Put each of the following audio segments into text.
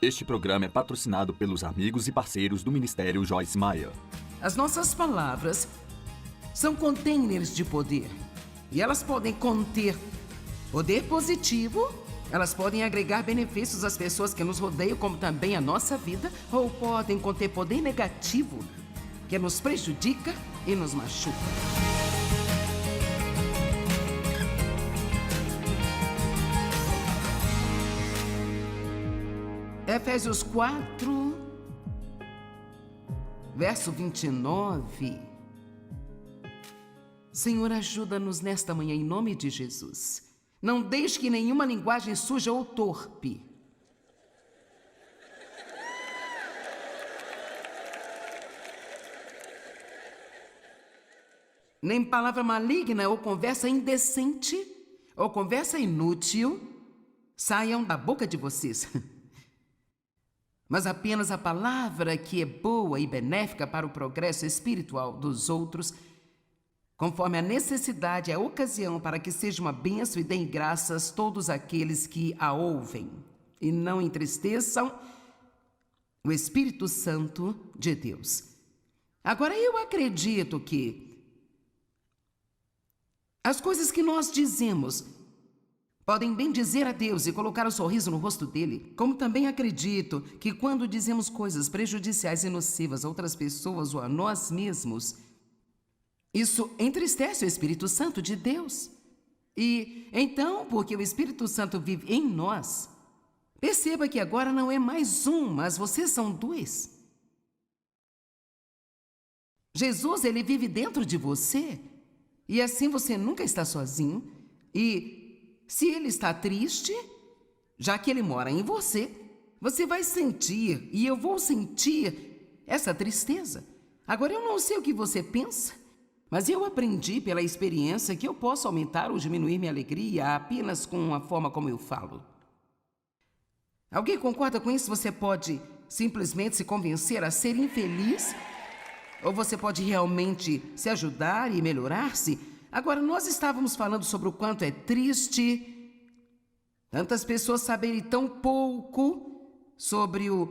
Este programa é patrocinado pelos amigos e parceiros do Ministério Joyce Meyer. As nossas palavras são containers de poder. E elas podem conter poder positivo, elas podem agregar benefícios às pessoas que nos rodeiam, como também à nossa vida, ou podem conter poder negativo, que nos prejudica e nos machuca. Efésios 4, verso 29. Senhor, ajuda-nos nesta manhã em nome de Jesus. Não deixe que nenhuma linguagem suja ou torpe nem palavra maligna ou conversa indecente ou conversa inútil saiam da boca de vocês. Mas apenas a palavra que é boa e benéfica para o progresso espiritual dos outros, conforme a necessidade e a ocasião, para que seja uma bênção e deem graças todos aqueles que a ouvem, e não entristeçam o Espírito Santo de Deus. Agora, eu acredito que as coisas que nós dizemos podem bem dizer a Deus e colocar um sorriso no rosto dele, como também acredito que quando dizemos coisas prejudiciais e nocivas a outras pessoas ou a nós mesmos, isso entristece o Espírito Santo de Deus. E então, porque o Espírito Santo vive em nós, perceba que agora não é mais um, mas vocês são dois. Jesus, ele vive dentro de você, e assim você nunca está sozinho. E se ele está triste, já que ele mora em você, você vai sentir, e eu vou sentir, essa tristeza. Agora, eu não sei o que você pensa, mas eu aprendi pela experiência que eu posso aumentar ou diminuir minha alegria apenas com a forma como eu falo. Alguém concorda com isso? Você pode simplesmente se convencer a ser infeliz, ou você pode realmente se ajudar e melhorar-se. Agora, nós estávamos falando sobre o quanto é triste tantas pessoas saberem tão pouco sobre o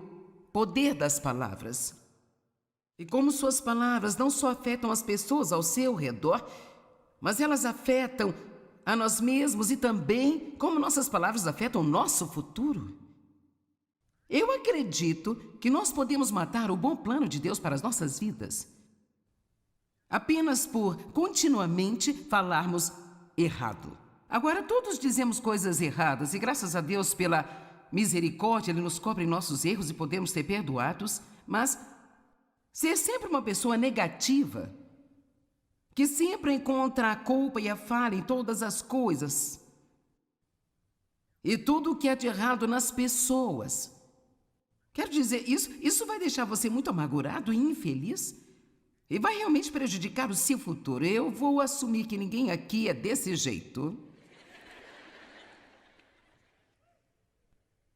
poder das palavras. E como suas palavras não só afetam as pessoas ao seu redor, mas elas afetam a nós mesmos e também como nossas palavras afetam o nosso futuro. Eu acredito que nós podemos matar o bom plano de Deus para as nossas vidas apenas por continuamente falarmos errado. Agora, todos dizemos coisas erradas e graças a Deus pela misericórdia Ele nos cobre nossos erros e podemos ser perdoados, mas ser sempre uma pessoa negativa, que sempre encontra a culpa e a falha em todas as coisas e tudo o que é de errado nas pessoas, quero dizer, isso vai deixar você muito amargurado e infeliz e vai realmente prejudicar o seu futuro. Eu vou assumir que ninguém aqui é desse jeito,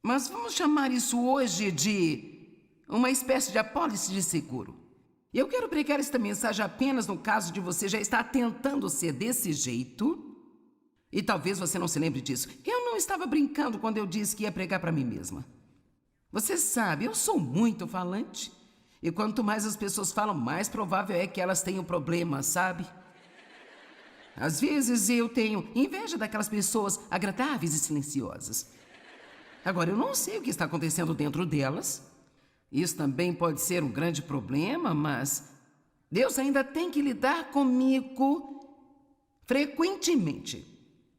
mas vamos chamar isso hoje de uma espécie de apólice de seguro. E eu quero pregar esta mensagem apenas no caso de você já estar tentando ser desse jeito, e talvez você não se lembre disso. Eu não estava brincando quando eu disse que ia pregar para mim mesma. Você sabe, eu sou muito falante, e quanto mais as pessoas falam, mais provável é que elas tenham problemas, sabe? Às vezes eu tenho inveja daquelas pessoas agradáveis e silenciosas. Agora, eu não sei o que está acontecendo dentro delas. Isso também pode ser um grande problema, mas Deus ainda tem que lidar comigo frequentemente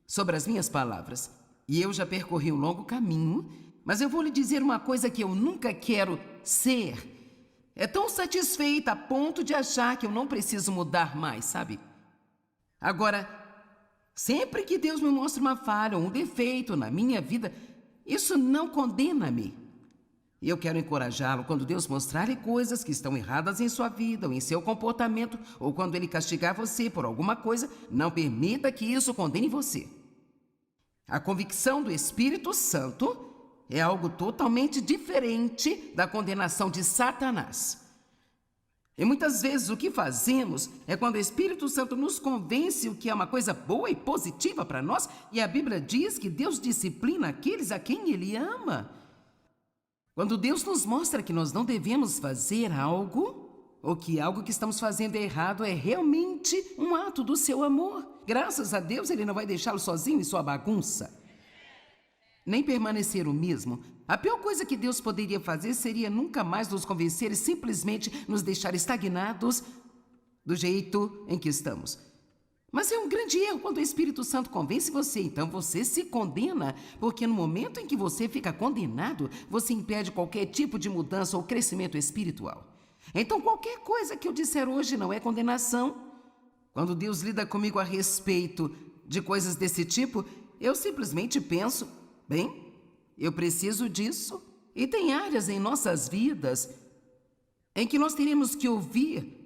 sobre as minhas palavras. E eu já percorri um longo caminho, mas eu vou lhe dizer uma coisa que eu nunca quero ser. É tão satisfeita a ponto de achar que eu não preciso mudar mais, sabe? Agora, sempre que Deus me mostra uma falha ou um defeito na minha vida, isso não condena-me. E eu quero encorajá-lo quando Deus mostrar-lhe coisas que estão erradas em sua vida ou em seu comportamento, ou quando Ele castigar você por alguma coisa, não permita que isso condene você. A convicção do Espírito Santo é algo totalmente diferente da condenação de Satanás. E muitas vezes o que fazemos é quando o Espírito Santo nos convence o que é uma coisa boa e positiva para nós, e a Bíblia diz que Deus disciplina aqueles a quem Ele ama. Quando Deus nos mostra que nós não devemos fazer algo, ou que algo que estamos fazendo é errado, é realmente um ato do seu amor. Graças a Deus, Ele não vai deixá-lo sozinho em sua bagunça. Nem permanecer o mesmo. A pior coisa que Deus poderia fazer seria nunca mais nos convencer e simplesmente nos deixar estagnados do jeito em que estamos. Mas é um grande erro quando o Espírito Santo convence você. Então você se condena, porque no momento em que você fica condenado, você impede qualquer tipo de mudança ou crescimento espiritual. Então qualquer coisa que eu disser hoje não é condenação. Quando Deus lida comigo a respeito de coisas desse tipo, eu simplesmente penso, bem, eu preciso disso. E tem áreas em nossas vidas em que nós teremos que ouvir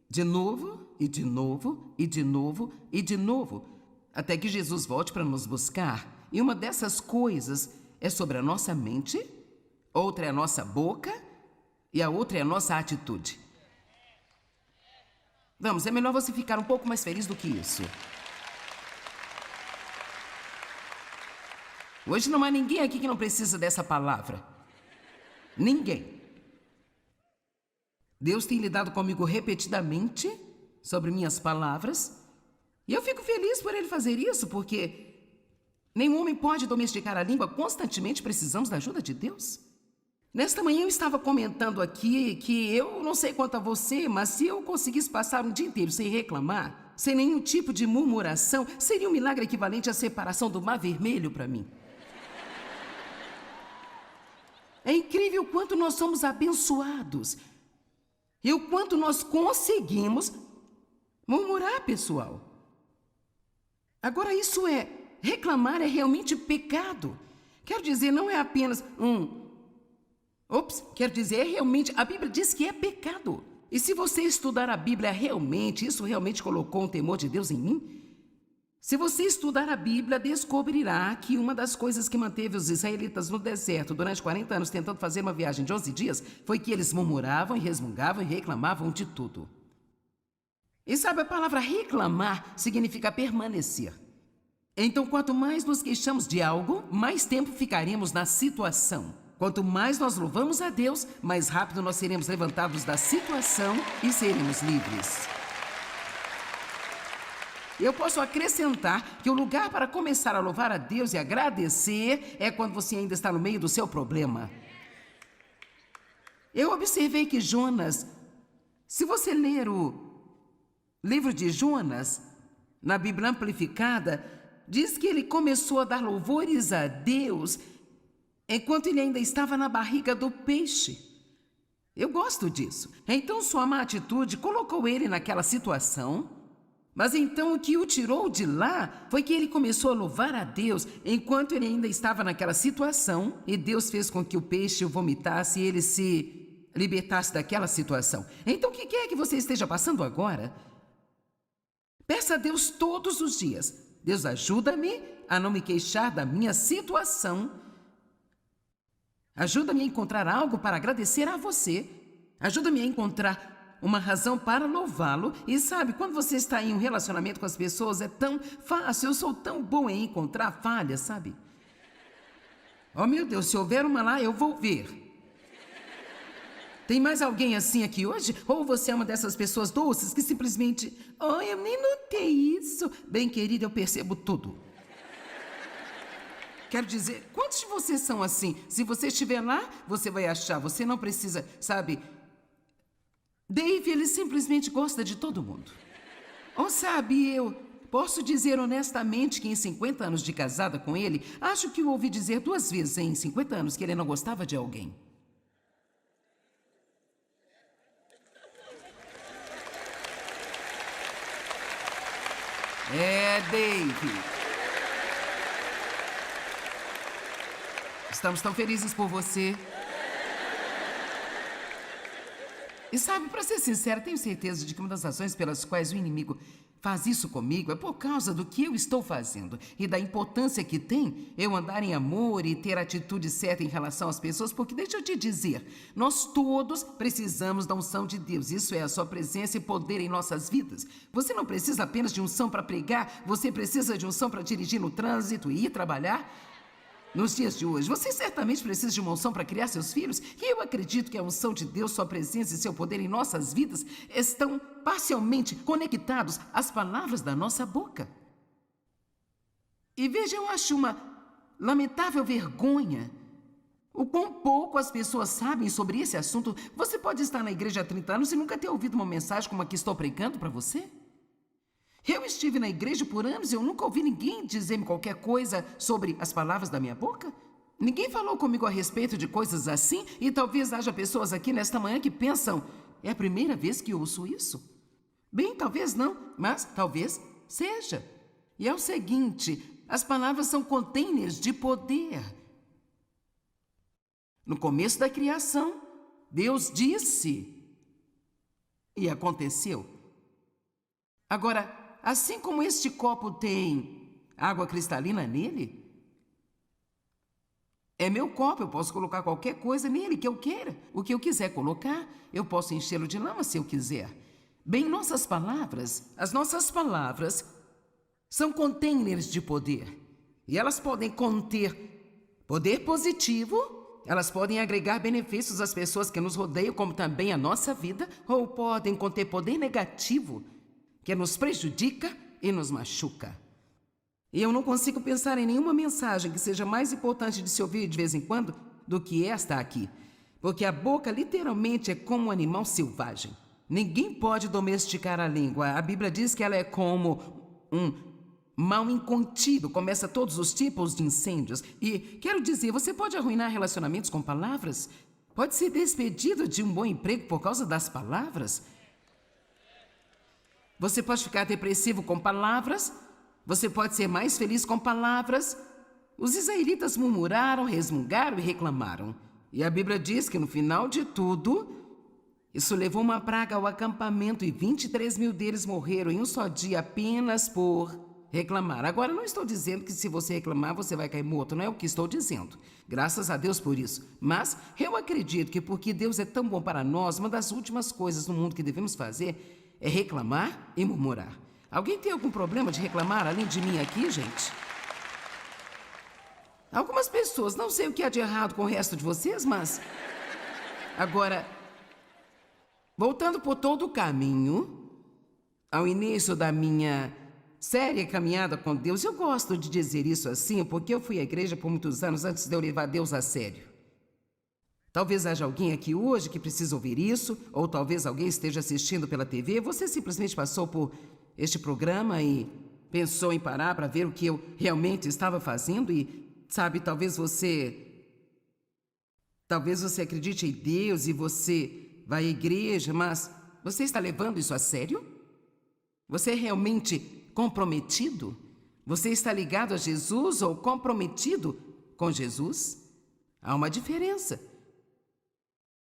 de novo, e de novo, e de novo, e de novo, até que Jesus volte para nos buscar. E uma dessas coisas é sobre a nossa mente, outra é a nossa boca, e a outra é a nossa atitude. Vamos, é melhor você ficar um pouco mais feliz do que isso. Hoje não há ninguém aqui que não precisa dessa palavra. Ninguém. Deus tem lidado comigo repetidamente sobre minhas palavras, e eu fico feliz por Ele fazer isso, porque nenhum homem pode domesticar a língua, constantemente precisamos da ajuda de Deus. Nesta manhã eu estava comentando aqui que eu não sei quanto a você, mas se eu conseguisse passar um dia inteiro sem reclamar, sem nenhum tipo de murmuração, seria um milagre equivalente à separação do Mar Vermelho para mim. É incrível o quanto nós somos abençoados e o quanto nós conseguimos murmurar, pessoal. Agora, reclamar é realmente pecado. Quero dizer, não é apenas quero dizer, realmente, a Bíblia diz que é pecado. E se você estudar a Bíblia realmente, isso realmente colocou um temor de Deus em mim? Se você estudar a Bíblia, descobrirá que uma das coisas que manteve os israelitas no deserto durante 40 anos tentando fazer uma viagem de 11 dias foi que eles murmuravam e resmungavam e reclamavam de tudo. E sabe, a palavra reclamar significa permanecer. Então, quanto mais nos queixamos de algo, mais tempo ficaremos na situação. Quanto mais nós louvamos a Deus, mais rápido nós seremos levantados da situação e seremos livres. Eu posso acrescentar que o lugar para começar a louvar a Deus e agradecer é quando você ainda está no meio do seu problema. Eu observei que Jonas, se você ler o livro de Jonas, na Bíblia Amplificada, diz que ele começou a dar louvores a Deus enquanto ele ainda estava na barriga do peixe. Eu gosto disso. Então sua má atitude colocou ele naquela situação. Mas então o que o tirou de lá foi que ele começou a louvar a Deus enquanto ele ainda estava naquela situação, e Deus fez com que o peixe o vomitasse e ele se libertasse daquela situação. Então o que quer que você esteja passando agora? Peça a Deus todos os dias: Deus, ajuda-me a não me queixar da minha situação. Ajuda-me a encontrar algo para agradecer a você. Ajuda-me a encontrar uma razão para louvá-lo. E sabe, quando você está em um relacionamento com as pessoas, é tão fácil. Eu sou tão bom em encontrar falhas, sabe? Oh, meu Deus, se houver uma lá, eu vou ver. Tem mais alguém assim aqui hoje? Ou você é uma dessas pessoas doces que simplesmente... Oh, eu nem notei isso. Bem, querida, eu percebo tudo. Quero dizer, quantos de vocês são assim? Se você estiver lá, você vai achar. Você não precisa, sabe... Dave, ele simplesmente gosta de todo mundo. Ou sabe, eu posso dizer honestamente que em 50 anos de casada com ele, acho que o ouvi dizer 2 vezes em 50 anos que ele não gostava de alguém. É, Dave. Estamos tão felizes por você. E sabe, para ser sincero, tenho certeza de que uma das razões pelas quais o inimigo faz isso comigo é por causa do que eu estou fazendo e da importância que tem eu andar em amor e ter a atitude certa em relação às pessoas, porque deixa eu te dizer, nós todos precisamos da unção de Deus, isso é a sua presença e poder em nossas vidas. Você não precisa apenas de unção para pregar, você precisa de unção para dirigir no trânsito e ir trabalhar. nos dias de hoje, você certamente precisa de uma unção para criar seus filhos, e eu acredito que a unção de Deus, sua presença e seu poder em nossas vidas estão parcialmente conectados às palavras da nossa boca. E veja, eu acho uma lamentável vergonha o quão pouco as pessoas sabem sobre esse assunto. Você pode estar na igreja há 30 anos e nunca ter ouvido uma mensagem como a que estou pregando para você? Eu estive na igreja por anos e eu nunca ouvi ninguém dizer-me qualquer coisa sobre as palavras da minha boca. Ninguém falou comigo a respeito de coisas assim, e talvez haja pessoas aqui nesta manhã que pensam, é a primeira vez que ouço isso. Bem, talvez não, mas talvez seja. E é o seguinte, as palavras são containers de poder. No começo da criação, Deus disse e aconteceu. Agora, assim como este copo tem água cristalina nele, é meu copo, eu posso colocar qualquer coisa nele que eu queira. O que eu quiser colocar, eu posso enchê-lo de lama se eu quiser. Bem, as nossas palavras são containers de poder. E elas podem conter poder positivo, elas podem agregar benefícios às pessoas que nos rodeiam, como também à nossa vida, ou podem conter poder negativo, que nos prejudica e nos machuca. E eu não consigo pensar em nenhuma mensagem que seja mais importante de se ouvir de vez em quando do que esta aqui. Porque a boca literalmente é como um animal selvagem. Ninguém pode domesticar a língua. A Bíblia diz que ela é como um mal incontido, começa todos os tipos de incêndios. E quero dizer, você pode arruinar relacionamentos com palavras? Pode ser despedido de um bom emprego por causa das palavras? Você pode ficar depressivo com palavras? Você pode ser mais feliz com palavras? Os israelitas murmuraram, resmungaram e reclamaram. E a Bíblia diz que no final de tudo, isso levou uma praga ao acampamento e 23 mil deles morreram em um só dia apenas por reclamar. Agora, não estou dizendo que se você reclamar, você vai cair morto. Não é o que estou dizendo. Graças a Deus por isso. Mas eu acredito que porque Deus é tão bom para nós, uma das últimas coisas no mundo que devemos fazer é reclamar e murmurar. Alguém tem algum problema de reclamar além de mim aqui, gente? Algumas pessoas, não sei o que há de errado com o resto de vocês, mas... Agora, voltando por todo o caminho, ao início da minha séria caminhada com Deus, eu gosto de dizer isso assim, porque eu fui à igreja por muitos anos antes de eu levar Deus a sério. Talvez haja alguém aqui hoje que precisa ouvir isso, ou talvez alguém esteja assistindo pela TV, você simplesmente passou por este programa e pensou em parar para ver o que eu realmente estava fazendo e, sabe, talvez você acredite em Deus e você vai à igreja, mas você está levando isso a sério? Você é realmente comprometido? Você está ligado a Jesus ou comprometido com Jesus? Há uma diferença.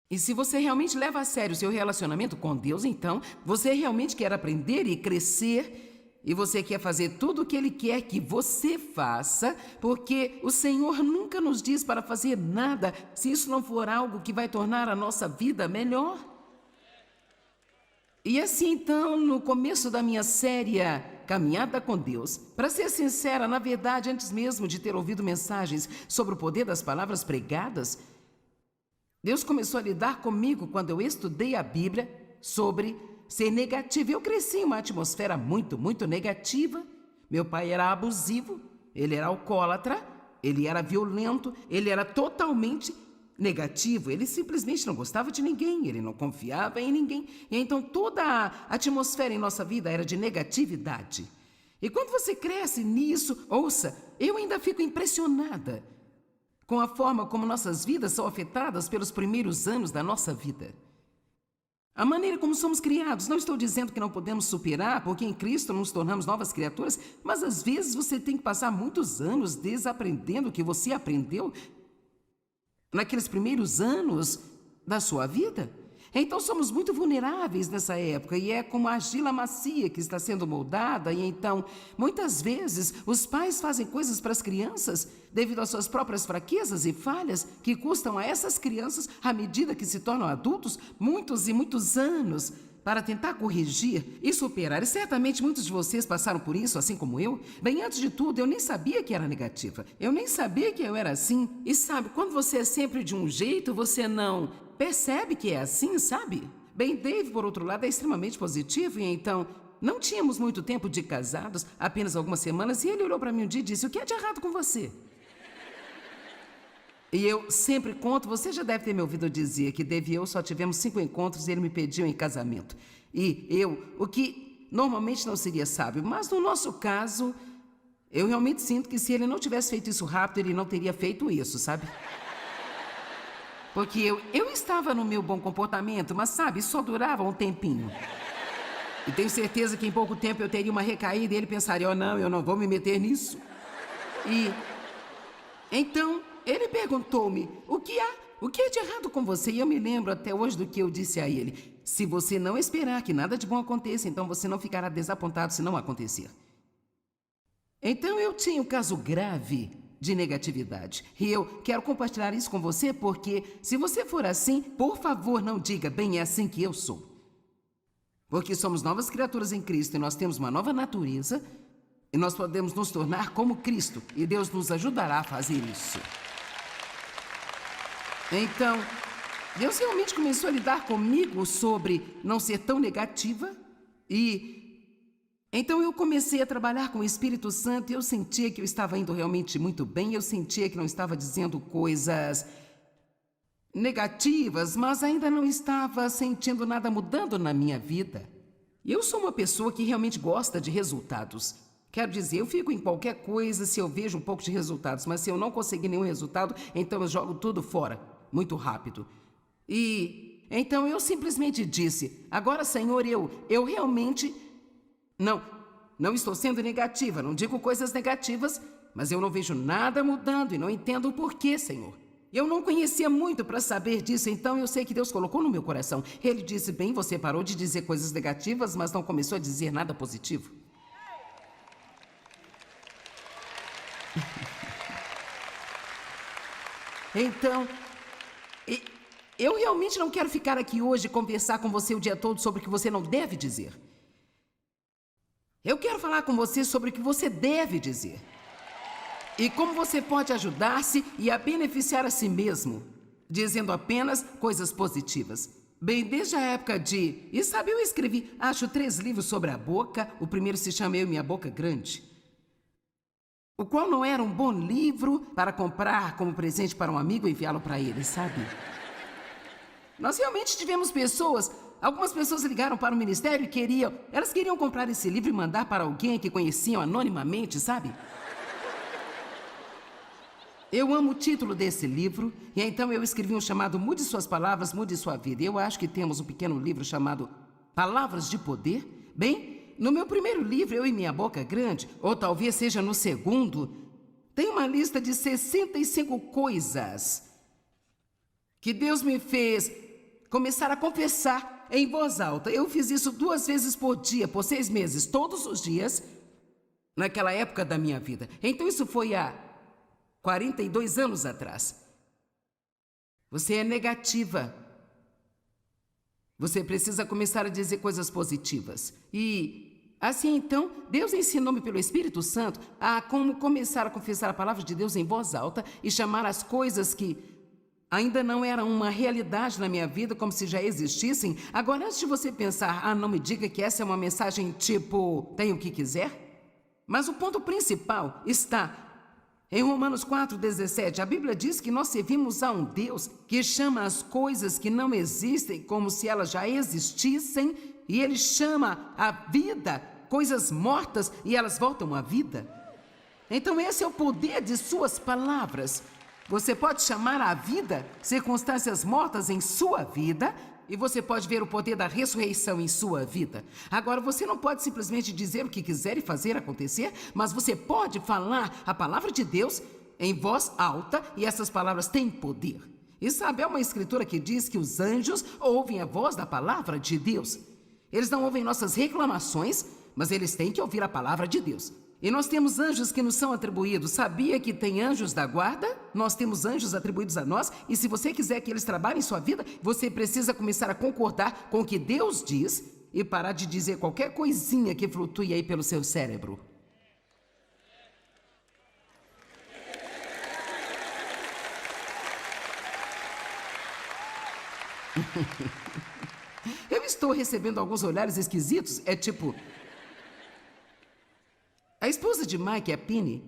E se você realmente leva a sério o seu relacionamento com Deus, então você realmente quer aprender e crescer e você quer fazer tudo o que Ele quer que você faça, porque o Senhor nunca nos diz para fazer nada se isso não for algo que vai tornar a nossa vida melhor. E assim, então, no começo da minha séria caminhada com Deus, para ser sincera, na verdade, antes mesmo de ter ouvido mensagens sobre o poder das palavras pregadas, Deus começou a lidar comigo quando eu estudei a Bíblia sobre ser negativo. Eu cresci em uma atmosfera muito, muito negativa. Meu pai era abusivo, ele era alcoólatra, ele era violento, ele era totalmente negativo. Ele simplesmente não gostava de ninguém, ele não confiava em ninguém. E então toda a atmosfera em nossa vida era de negatividade. E quando você cresce nisso, ouça, eu ainda fico impressionada com a forma como nossas vidas são afetadas pelos primeiros anos da nossa vida. A maneira como somos criados, não estou dizendo que não podemos superar, porque em Cristo nos tornamos novas criaturas, mas às vezes você tem que passar muitos anos desaprendendo o que você aprendeu naqueles primeiros anos da sua vida. Então somos muito vulneráveis nessa época e é como a argila macia que está sendo moldada e então, muitas vezes, os pais fazem coisas para as crianças devido às suas próprias fraquezas e falhas que custam a essas crianças, à medida que se tornam adultos, muitos e muitos anos para tentar corrigir e superar. E certamente muitos de vocês passaram por isso, assim como eu. Bem, antes de tudo, eu nem sabia que era negativa. Eu nem sabia que eu era assim. E sabe, quando você é sempre de um jeito, você não percebe que é assim, sabe? Bem, Dave, por outro lado, é extremamente positivo e então não tínhamos muito tempo de casados, apenas algumas semanas, e ele olhou para mim um dia e disse: "O que é de errado com você?" E eu sempre conto, você já deve ter me ouvido dizer que Dave e eu só tivemos 5 encontros e ele me pediu em casamento. E eu, o que normalmente não seria sábio, mas no nosso caso, eu realmente sinto que se ele não tivesse feito isso rápido, ele não teria feito isso, sabe? Porque eu estava no meu bom comportamento, mas sabe, só durava um tempinho. E tenho certeza que em pouco tempo eu teria uma recaída e ele pensaria: "Oh, não, eu não vou me meter nisso." E então ele perguntou-me: o que é de errado com você? E eu me lembro até hoje do que eu disse a ele: se você não esperar que nada de bom aconteça, então você não ficará desapontado se não acontecer. Então eu tinha um caso grave de negatividade. E eu quero compartilhar isso com você porque, se você for assim, por favor, não diga: "Bem, é assim que eu sou." Porque somos novas criaturas em Cristo e nós temos uma nova natureza e nós podemos nos tornar como Cristo e Deus nos ajudará a fazer isso. Então, Deus realmente começou a lidar comigo sobre não ser tão negativa e então eu comecei a trabalhar com o Espírito Santo e eu sentia que eu estava indo realmente muito bem, eu sentia que não estava dizendo coisas negativas, mas ainda não estava sentindo nada mudando na minha vida. E eu sou uma pessoa que realmente gosta de resultados. Quero dizer, eu fico em qualquer coisa se eu vejo um pouco de resultados, mas se eu não conseguir nenhum resultado, então eu jogo tudo fora, muito rápido. E então eu simplesmente disse: "Agora, Senhor, eu realmente não estou sendo negativa, não digo coisas negativas, mas eu não vejo nada mudando e não entendo o porquê, Senhor." Eu não conhecia muito para saber disso, então eu sei que Deus colocou no meu coração. Ele disse: "Bem, você parou de dizer coisas negativas, mas não começou a dizer nada positivo." Então, eu realmente não quero ficar aqui hoje e conversar com você o dia todo sobre o que você não deve dizer. Eu quero falar com você sobre o que você deve dizer. E como você pode ajudar-se e a beneficiar a si mesmo, dizendo apenas coisas positivas. Bem, desde a época de... E sabe, eu escrevi, acho, 3 livros sobre a boca. O primeiro se chama Eu e Minha Boca Grande, o qual não era um bom livro para comprar como presente para um amigo e enviá-lo para ele, sabe? Nós realmente tivemos pessoas... Algumas pessoas ligaram para o ministério e elas queriam comprar esse livro e mandar para alguém que conheciam anonimamente, sabe? Eu amo o título desse livro, e então eu escrevi um chamado Mude Suas Palavras, Mude Sua Vida. Eu acho que temos um pequeno livro chamado Palavras de Poder. Bem, no meu primeiro livro, Eu e Minha Boca Grande, ou talvez seja no segundo, tem uma lista de 65 coisas que Deus me fez começar a confessar em voz alta. Eu fiz isso 2 vezes por dia, por 6 meses, todos os dias, naquela época da minha vida. Então isso foi há 42 anos atrás. Você é negativa. Você precisa começar a dizer coisas positivas. E assim então, Deus ensinou-me pelo Espírito Santo a como começar a confessar a palavra de Deus em voz alta e chamar as coisas que ainda não eram uma realidade na minha vida, como se já existissem. Agora, antes de você pensar: não me diga que essa é uma mensagem tipo, tenha o que quiser. Mas o ponto principal está em Romanos 4,17. A Bíblia diz que nós servimos a um Deus que chama as coisas que não existem como se elas já existissem, e Ele chama a vida coisas mortas e elas voltam à vida. Então esse é o poder de suas palavras. Você pode chamar à vida circunstâncias mortas em sua vida e você pode ver o poder da ressurreição em sua vida. Agora, você não pode simplesmente dizer o que quiser e fazer acontecer, mas você pode falar a palavra de Deus em voz alta e essas palavras têm poder. E sabe, há uma escritura que diz que os anjos ouvem a voz da palavra de Deus. Eles não ouvem nossas reclamações, mas eles têm que ouvir a palavra de Deus. E nós temos anjos que nos são atribuídos. Sabia que tem anjos da guarda? Nós temos anjos atribuídos a nós. E se você quiser que eles trabalhem em sua vida, você precisa começar a concordar com o que Deus diz e parar de dizer qualquer coisinha que flutue aí pelo seu cérebro. Eu estou recebendo alguns olhares esquisitos. É tipo... A esposa de Mike, a Penny,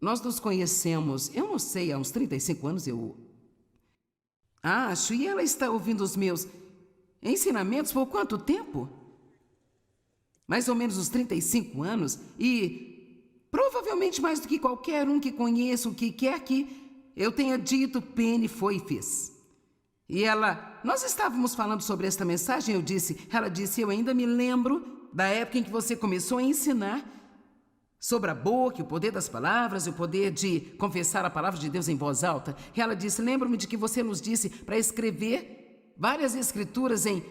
nós nos conhecemos, eu não sei, há uns 35 anos, eu acho, e ela está ouvindo os meus ensinamentos por quanto tempo? Mais ou menos uns 35 anos, e provavelmente mais do que qualquer um que conheça o que quer que eu tenha dito, Penny foi e fez. E nós estávamos falando sobre esta mensagem, ela disse, eu ainda me lembro da época em que você começou a ensinar sobre a boca, o poder das palavras, o poder de confessar a palavra de Deus em voz alta. E ela disse, lembro-me de que você nos disse para escrever várias escrituras em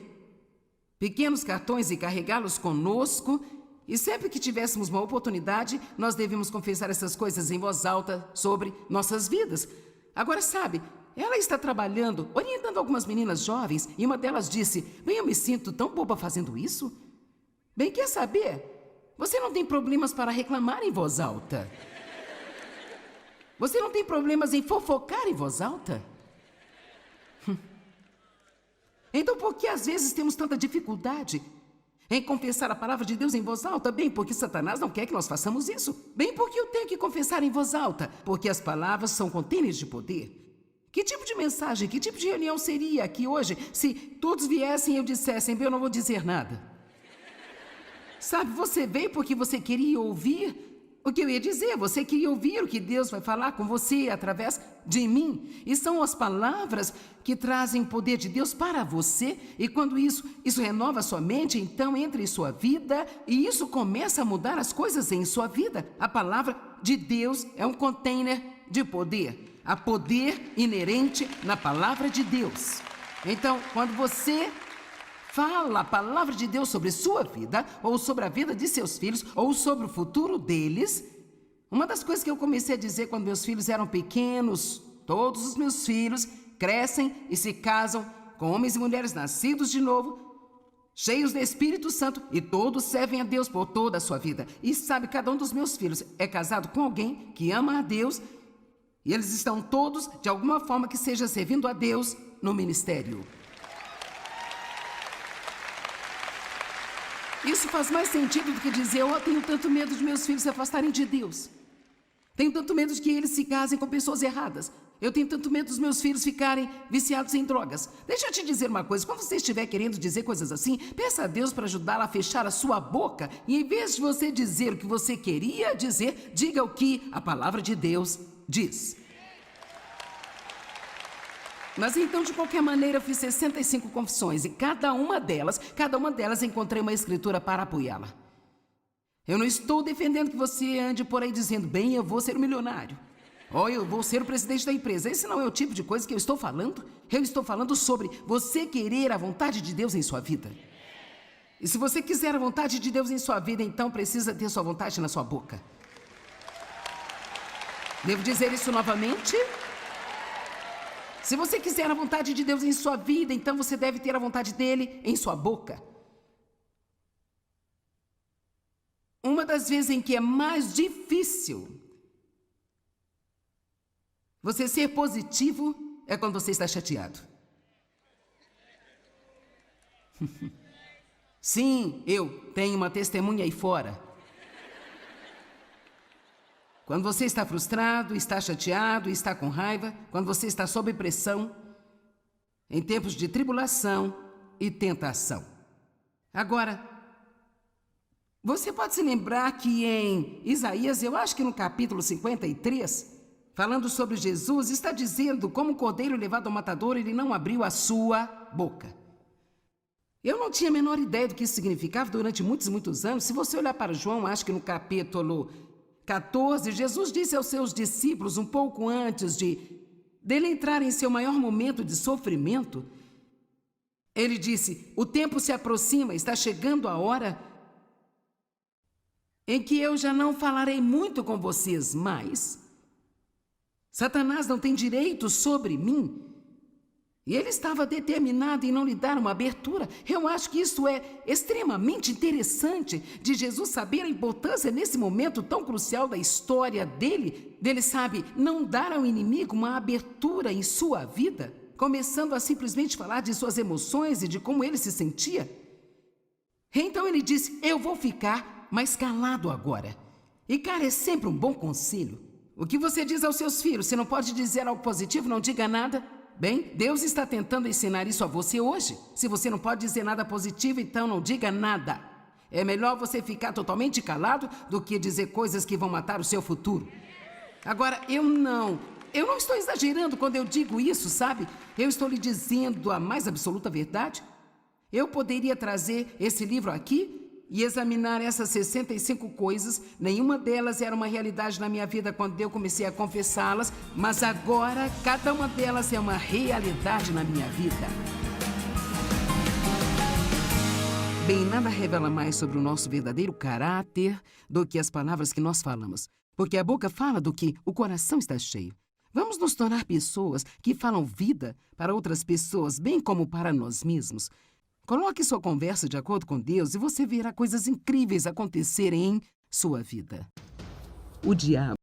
pequenos cartões e carregá-los conosco, e sempre que tivéssemos uma oportunidade, nós devíamos confessar essas coisas em voz alta sobre nossas vidas. Agora, sabe, ela está trabalhando, orientando algumas meninas jovens, e uma delas disse, bem, eu me sinto tão boba fazendo isso. Bem, quer saber? Você não tem problemas para reclamar em voz alta. Você não tem problemas em fofocar em voz alta. Então, por que às vezes temos tanta dificuldade em confessar a palavra de Deus em voz alta? Bem, porque Satanás não quer que nós façamos isso. Bem, porque eu tenho que confessar em voz alta? Porque as palavras são contêineres de poder. Que tipo de mensagem, que tipo de reunião seria aqui hoje se todos viessem e eu dissessem, bem, eu não vou dizer nada? Sabe, você veio porque você queria ouvir o que eu ia dizer. Você queria ouvir o que Deus vai falar com você através de mim. E são as palavras que trazem o poder de Deus para você. E quando isso renova a sua mente, então entra em sua vida e isso começa a mudar as coisas em sua vida. A palavra de Deus é um container de poder. Há poder inerente na palavra de Deus. Então, quando você fala a palavra de Deus sobre sua vida, ou sobre a vida de seus filhos, ou sobre o futuro deles, uma das coisas que eu comecei a dizer quando meus filhos eram pequenos, todos os meus filhos crescem e se casam com homens e mulheres nascidos de novo, cheios do Espírito Santo, e todos servem a Deus por toda a sua vida. E sabe, cada um dos meus filhos é casado com alguém que ama a Deus, e eles estão todos, de alguma forma que seja, servindo a Deus no ministério. Isso faz mais sentido do que dizer, eu tenho tanto medo de meus filhos se afastarem de Deus. Tenho tanto medo de que eles se casem com pessoas erradas. Eu tenho tanto medo dos meus filhos ficarem viciados em drogas. Deixa eu te dizer uma coisa, quando você estiver querendo dizer coisas assim, peça a Deus para ajudá-la a fechar a sua boca. E em vez de você dizer o que você queria dizer, diga o que a palavra de Deus diz. Mas então, de qualquer maneira, eu fiz 65 confissões e cada uma delas encontrei uma escritura para apoiá-la. Eu não estou defendendo que você ande por aí dizendo, bem, eu vou ser um milionário. Ou eu vou ser o presidente da empresa. Esse não é o tipo de coisa que eu estou falando. Eu estou falando sobre você querer a vontade de Deus em sua vida. E se você quiser a vontade de Deus em sua vida, então precisa ter sua vontade na sua boca. Devo dizer isso novamente? Se você quiser a vontade de Deus em sua vida, então você deve ter a vontade dele em sua boca. Uma das vezes em que é mais difícil você ser positivo é quando você está chateado. Sim, eu tenho uma testemunha aí fora. Quando você está frustrado, está chateado, está com raiva, quando você está sob pressão, em tempos de tribulação e tentação. Agora, você pode se lembrar que em Isaías, eu acho que no capítulo 53, falando sobre Jesus, está dizendo como o cordeiro levado ao matador, ele não abriu a sua boca. Eu não tinha a menor ideia do que isso significava durante muitos e muitos anos. Se você olhar para João, acho que no capítulo 14, Jesus disse aos seus discípulos, um pouco antes dele entrar em seu maior momento de sofrimento, ele disse, o tempo se aproxima, está chegando a hora em que eu já não falarei muito com vocês mais. Satanás não tem direito sobre mim. E ele estava determinado em não lhe dar uma abertura. Eu acho que isso é extremamente interessante, de Jesus saber a importância nesse momento tão crucial da história dele, sabe, não dar ao inimigo uma abertura em sua vida, começando a simplesmente falar de suas emoções e de como ele se sentia. Então ele disse, eu vou ficar mais calado agora. E cara, é sempre um bom conselho. O que você diz aos seus filhos? Você não pode dizer algo positivo, não diga nada. Bem, Deus está tentando ensinar isso a você hoje. Se você não pode dizer nada positivo, então não diga nada. É melhor você ficar totalmente calado do que dizer coisas que vão matar o seu futuro. Agora, eu não estou exagerando quando eu digo isso, sabe? Eu estou lhe dizendo a mais absoluta verdade. Eu poderia trazer esse livro aqui e examinar essas 65 coisas. Nenhuma delas era uma realidade na minha vida quando eu comecei a confessá-las, mas agora cada uma delas é uma realidade na minha vida. Bem, nada revela mais sobre o nosso verdadeiro caráter do que as palavras que nós falamos, porque a boca fala do que o coração está cheio. Vamos nos tornar pessoas que falam vida para outras pessoas, bem como para nós mesmos. Coloque sua conversa de acordo com Deus e você verá coisas incríveis acontecerem em sua vida. O diabo